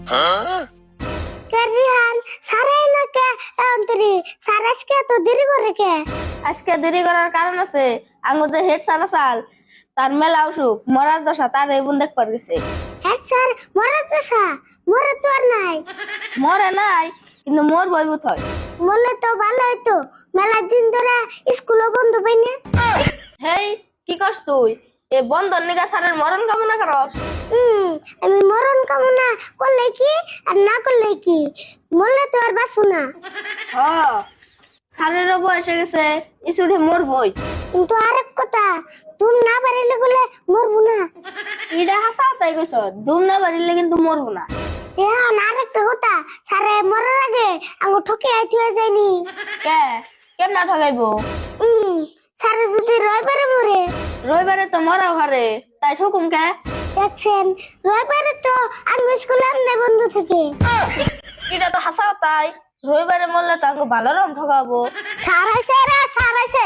কে রিহান সারাই না কে অন্তরি স্যার আজকে এত দেরি করে কে? আজকে দেরি করার কারণ আছে। আঙ্গু যে হেড স্যার আসাল তার মেলা অসুখ মরার দশা তার এই বোন দেখবার গেছে। হ্যাঁ স্যার মরে তো মরে তো আর নাই। মরে নাই কিন্তু মোর বইবুত হয়। বললে তো ভালো হইতো, মেলা দিন ধরে স্কুলও বন্ধ পাইনি। হেই কি করছ তুই? এই বন্ধন নিগা স্যারের মরণ কামনা করস? আমি মরণ কামনা করলে কি আর না করলে কি, মরলে তো আর বাঁচবো না। হ স্যারেরও বয়স হয়ে গেছে, ইসুড়ে মোর বই। কিন্তু আরেক কথা, তুমি না পারিলে বলে মরবো না। ইডা হাসা তাই কইছ, দুম না বাড়িলে কিন্তু মরবো না। হ্যাঁ আরেকটা কথা, স্যারে মরার আগে আঙ্গু ঠকে আইতে হয়ে যায়নি। কে কেমনা ঠগাইবো? স্যারে যদি রবিবারে মরে? রবিবারে তো মরাও হারে, তাই ঠকুম কে? দেখছেন রবিবারে তো আঙ্গু স্কুলে আমনে বন্ধ থেকে। এটা তো হাসা তাই, রবিবারে মরলে তো আঙ্গু ভালো রকম ঠকাবো। স্যার আইছে রে, স্যার আইছে।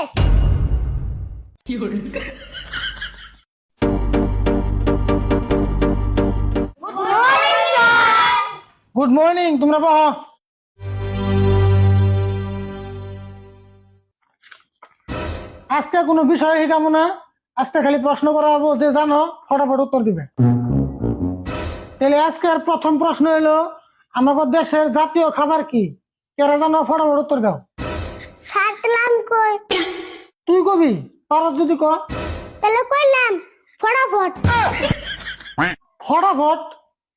গুড মর্নিং, তোমরা বহ। আজকে কোনো বিষয় শিখাবো না, আজকে খালি প্রশ্ন করা হবো, যে জানো ফটাফট উত্তর দিবে। তাহলে আজকের প্রথম প্রশ্ন হলো, আমাদের দেশের জাতীয় খাবার কি? কেরা জানো ফটাফট উত্তর দাও। স্যার তালাম কই? তুই কবি পারত যদি ক। তাহলে কইলাম ফটাফট। ফটাফট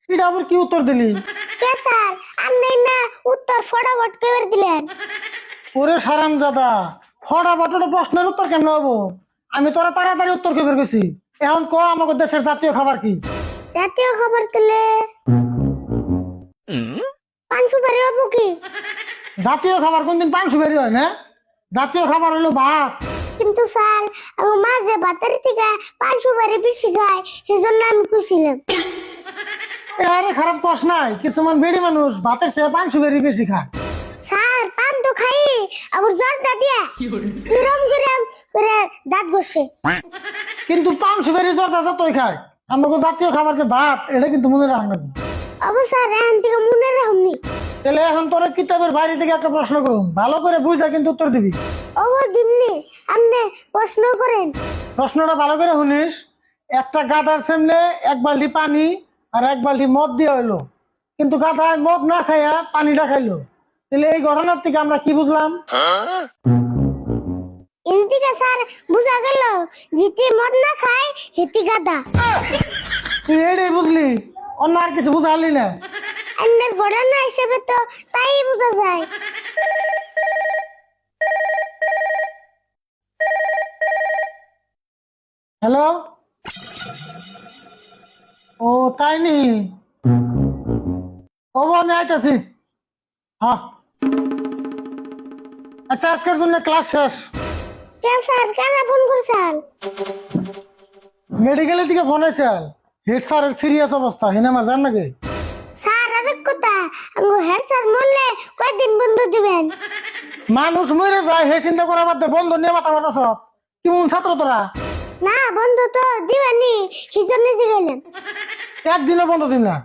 এটা আবার কি উত্তর দিলি? কে স্যার আপনি না উত্তর ফটাফট কইবার দিলেন? ওরে সারামজাদা, ফটাফট প্রশ্নের উত্তর কেন হবো? আমি তোরা তাড়াতাড়ি উত্তর কে বের গেছি। এখন ক আমাদের দেশের জাতীয় খাবার কি? জাতীয় খাবার তাহলে পান সুপারি হবো কি? জাতীয় খাবার কোনদিন পাঁচশো বেরি হয় না? জাতীয় খাবার হলো ভাত। কিন্তু স্যার আমার মা যে ভাতের থেকে পান সুপারি বেশি খায় সেজন্য আমি খুশিলাম। আরে খারাপ কস নাই, কিছুমান বেড়ি মানুষ ভাতের চেয়ে পাঁচশো বেরি বেশি খায়। স্যার পান তো খাই, আবার জর্দা দিয়া গরম গরম করে দাঁত ঘষে। কিন্তু পাঁচশো বেরি জর্দা যতই খায়, আমাকে জাতীয় খাবার যে ভাত, এটা কিন্তু মনে রাখবে। অবশ্য স্যার এখান থেকে মনে রাখুনি। তাহলে এখন তোরা কিতাবের বাইরে থেকে একটা প্রশ্ন করুন, ভালো করে বুঝা কিন্তু উত্তর দিবি। অবর দিমনি আপনি প্রশ্ন করেন। প্রশ্নটা ভালো করে শুনিস। একটা গাধার সামনে এক বালতি পানি আর এক বালতি মদ দিয়ে হইলো, কিন্তু গাধায় মদ না খাইয়া পানিটা খাইলো। তাহলে এই ঘটনার থেকে আমরা কি বুঝলাম? এদিকে স্যার বুঝা গেল জিতে মদ না খায় হেতি গাদা। তুই এটাই বুঝলি, অন্য আর কিছু বুঝালি না? এমনি ঘটনা হিসেবে তো তাই বোঝা যায়। হ্যালো, ও তাই নি? ও আমি আইতাছি। হ্যাঁ আচ্ছা, আজকের জন্য ক্লাস শেষ। কেন স্যার কেন ফোন করছেন? মেডিকেলের দিকে ফোন আছে, হেড স্যারের সিরিয়াস অবস্থা, হিনা আমার জান নাকি? স্যার আরেক কথা, আঙ্গু হেড স্যার মরলে কয়দিন বন্ধ দিবেন? মানুষ মরে যায় হে চিন্তা করা বাদ দে, বন্ধ নিয়ে মাথা মাথা সব কেমন ছাত্র তোরা? না বন্ধ তো দিবানি, হিজনে জিগাইলেন। একদিনও বন্ধ দিন না।